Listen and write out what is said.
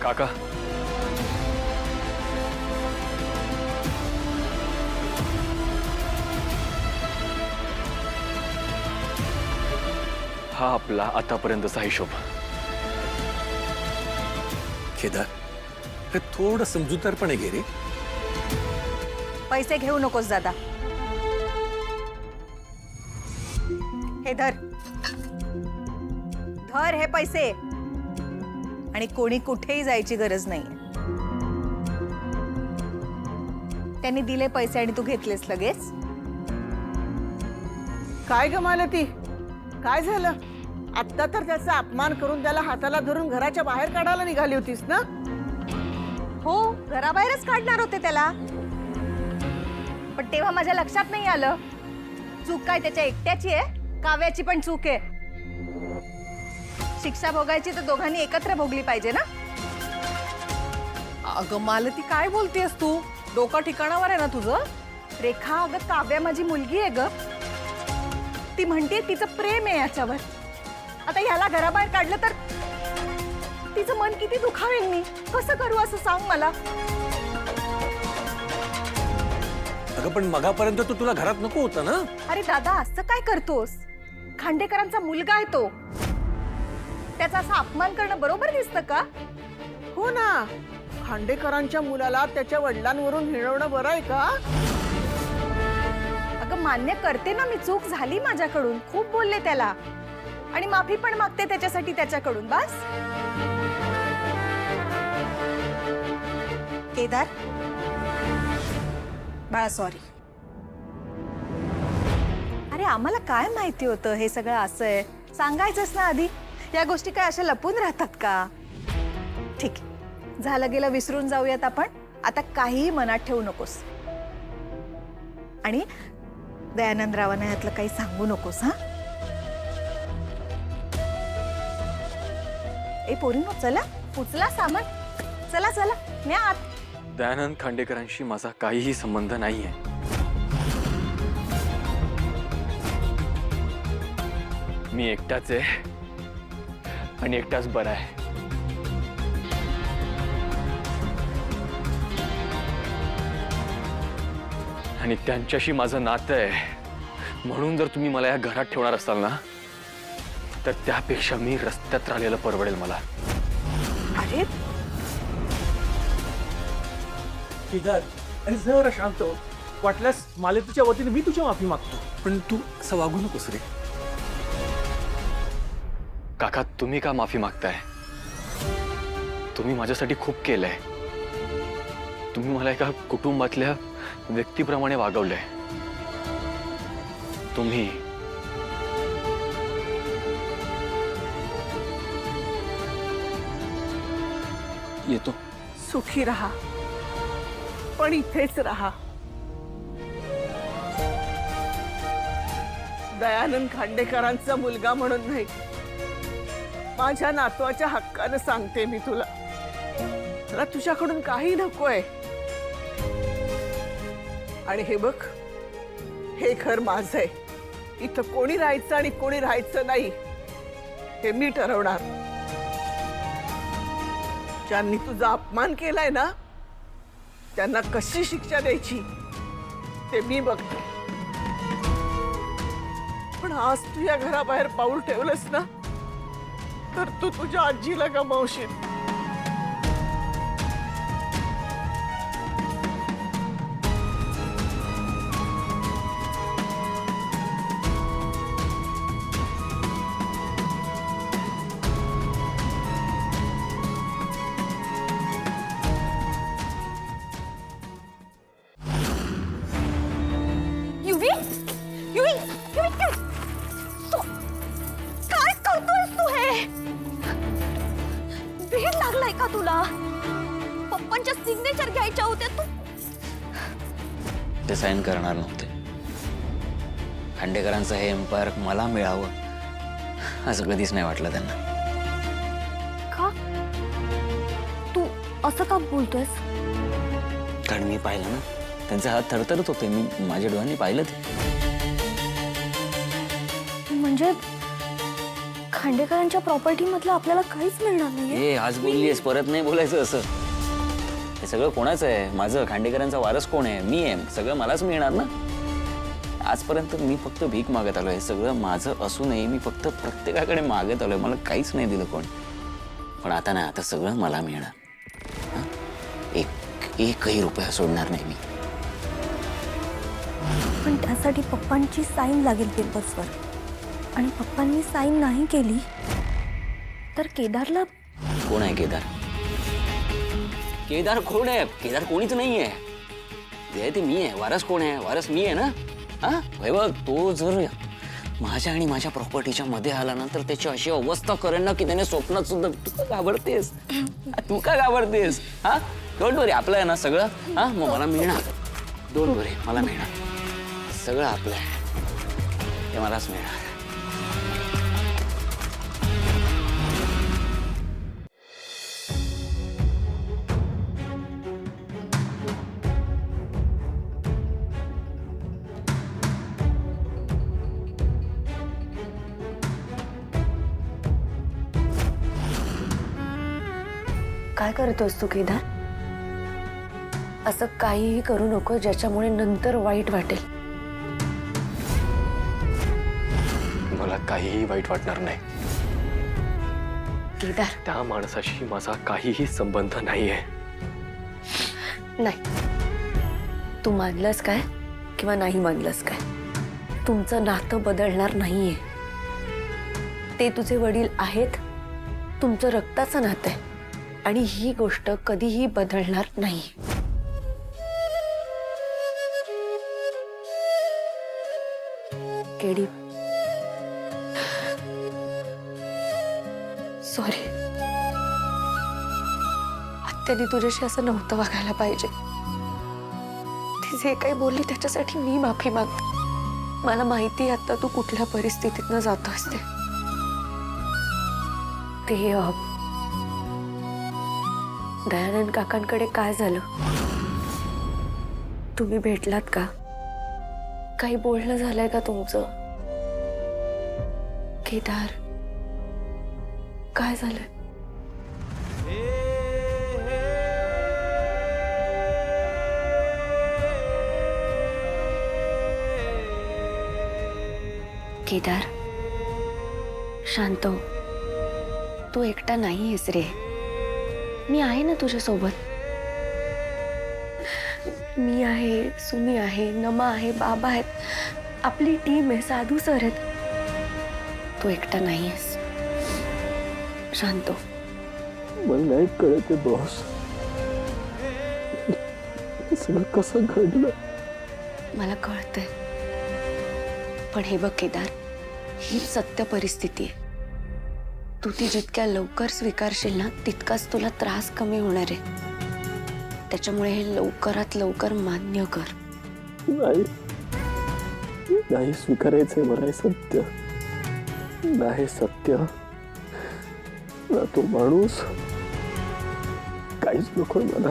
काका, हा आपला आतापर्यंतचा हिशोब. केदार, हे थोडं समजूतदारपणे घे रे. पैसे घेऊ नकोस दादा. हे धर, धर हे पैसे. आणि कोणी कुठेही जायची गरज नाही. त्यांनी दिले पैसे आणि तू घेतलेस लगेच. काय गमाला ती? काय झालं? आत्ता तर त्याचा अपमान करून त्याला हाताला धरून घराच्या बाहेर काढायला निघाली होतीस ना? हो, घराबाहेरच काढणार होते त्याला, पण तेव्हा माझ्या लक्षात नाही आलं. चूक काय त्याच्या एकट्याची आहे? काव्याची पण चूक आहे. शिक्षा भोगायची तर दोघांनी एकत्र भोगली पाहिजे ना. अगं मालती, काय बोलतेस तू? डोका ठिकाणावर आहे ना तुझं? रेखा, अगं काव्या माझी मुलगी आहे ग. ती म्हणते तिचं प्रेम आहे याच्यावर. आता ह्याला घराबाहेर काढलं तर तिचं मन किती दुखावेल. मी कसं करू असं सांग मला. अगं पण मगापर्यंत तो तुला घरात नको होता ना? अरे दादा, असं काय करतोस? खांडेकरांचा मुलगा आहे तो. त्याचा असा अपमान करणं बरोबर दिसतं का? हो ना, खांडेकरांच्या मुलाला त्याच्या वडिलांवरून हिणवणं बरं आहे का? अगं मान्य करते ना, मी चूक झाली माझ्याकडून. खूप बोलले त्याला आणि माफी पण मागते त्याच्यासाठी त्याच्याकडून. बस. केदार बाळा, सॉरी. अरे आम्हाला काय माहिती होतं हे सगळं असं आहे? सांगायचंच ना आधी. या गोष्टी काय अशा लपून राहतात का? ठीक आहे, झालं गेलं विसरून जाऊयात आपण. आता काहीही मनात ठेवू नकोस. आणि दयानंदरावांना यातलं काही सांगू नकोस. हा, ए पोरींनो, चला उचला सामान. चला चला, न्या आत. दयानंद खांडेकरांशी माझा काहीही संबंध नाहीये. मी एकटाच आहे आणि एकटाच बरा आहे. आणि त्यांच्याशी माझं नातं आहे म्हणून जर तुम्ही मला या घरात ठेवणार असाल ना, तर त्यापेक्षा मी रस्त्यात राहिलेलं परवडेल मला. अरे केदार, अरे जरा शांत हो. वाटल्यास मालतीच्या वतीने मी तुझी माफी मागतो. पण तू असं वागू नकोस रे. काका, तुम्ही का माफी मागताय? तुम्ही माझ्यासाठी खूप केलंय. तुम्ही मला एका कुटुंबातल्या व्यक्तीप्रमाणे वागवलंय. तुम्ही येतो. सुखी राहा, पण इथेच राहा. दयानंद खांडेकरांचा मुलगा म्हणून नाही, माझ्या नातवाच्या हक्कानं सांगते मी तुला. मला तुझ्याकडून काही नकोय. आणि हे बघ, हे घर माझं आहे. इथं कोणी राहायचं आणि कोणी राहायचं नाही हे मी ठरवणार. ज्यांनी तुझा अपमान केलाय ना, त्यांना कशी शिक्षा द्यायची ते मी बघते. पण आज तू या घराबाहेर पाऊल ठेवलंस ना, तर तू तुझ्या आजीला गमावशील. युवी, युवी, युवी, काय करतोयस तू? हे भेट लागलाय का तुला? पप्पांच्या सिग्नेचर घ्यायच्या होत्या. तू ते साईन करणार नव्हते. खांडेकरांचं हे एम्पायर मला मिळावं असं कधीच नाही वाटलं त्यांना. का? तू असं का बोलतोयस? कारण मी पाहिलं ना, त्यांचे हात थरथरत होते. मी माझ्या डोळ्यांनी पाहिलं ते. म्हणजे खांडेकरांच्या प्रॉपर्टी मधलं आपल्याला काहीच मिळणार नाहीये. ए आज बोललीस, परत नाही बोलायचं असं. हे सगळं कोणाचं आहे? माझं. खांडेकरांचा वारस कोण आहे? मी आहे. सगळं मलाच मिळणार ना. आजपर्यंत मी फक्त भीक मागत आलोय. सगळं माझं असूनही मी फक्त प्रत्येकाकडे मागत आलोय. मला काहीच नाही दिलं कोण. पण आता नाही, आता सगळं मला मिळणार. हं? एकही रुपया सोडणार नाही मी. पण त्यासाठी पप्पांची साईन लागेल पेपर्सवर, आणि पप्पांनी साईन नाही केली तर केदारला. कोण आहे केदार? केदार कोण आहे? केदार कोणीच नाहीये. जे ते मी आहे. वारस कोण आहे? वारस मी आहे ना. हा वैभव, तो जर माझ्या आणि माझ्या प्रॉपर्टीच्या मध्ये आला ना तर त्याची अशी अवस्था करेल ना की त्याने स्वप्नात सुद्धा. तू का घाबरतेस? तू का घाबरतेस? हा डोंट वरी, आपलं आहे ना सगळं. हा मग मला मिळणार. डोंट वरी, मला मिळणार. सगळं आपलं आहे, ते मलाच मिळणार. काय करतोस तू केदार? असं काहीही करू नको ज्याच्यामुळे नंतर वाईट वाटेल. मला काहीही वाईट वाटणार नाही. केदार, त्या माणसाशी माझा काहीही संबंध नाहीये. नाही. तू मानलंस काय किंवा नाही मानलंस काय, तुमचं नातं बदलणार नाहीये. ते तुझे वडील आहेत. तुमचं रक्ताचं नातं आहे आणि ही गोष्ट कधीही बदलणार नाही. KD, sorry. आत्याने तुझ्याशी असं नव्हतं वागायला पाहिजे. ती जे काही बोलली त्याच्यासाठी मी माफी मागते. मला माहिती आहे आता तू कुठल्या परिस्थितीतनं जातोस ते. दयानंद काकांकडे काय झालं? तुम्ही भेटलात का? काही बोलणं झालंय का तुमचं? केदार, काय झालंय? केदार, शांत हो. तू एकटा नाही आहेस रे. मी आहे ना तुझ्या सोबत. मी आहे, सुमी आहे, नमा आहे, बाबा आहेत. आपली टीम आहे, साधू सर आहेत. तू एकटा नाही आहेस. शांत हो. मला नाही कळत आहे बॉस, हे सगळं कसं घडलं. मला कळतंय, पण हे बघ केदार, ही सत्य परिस्थिती आहे. तू ती जितक्या लवकर स्वीकारशील ना तितकाच तुला त्रास कमी होणार आहे. त्याच्यामुळे हे लवकरात लवकर मान्य कर. नाही नाही स्वीकारायचंय मला हे सत्य. नाही सत्य ना तो माणूस, काहीच नको मला.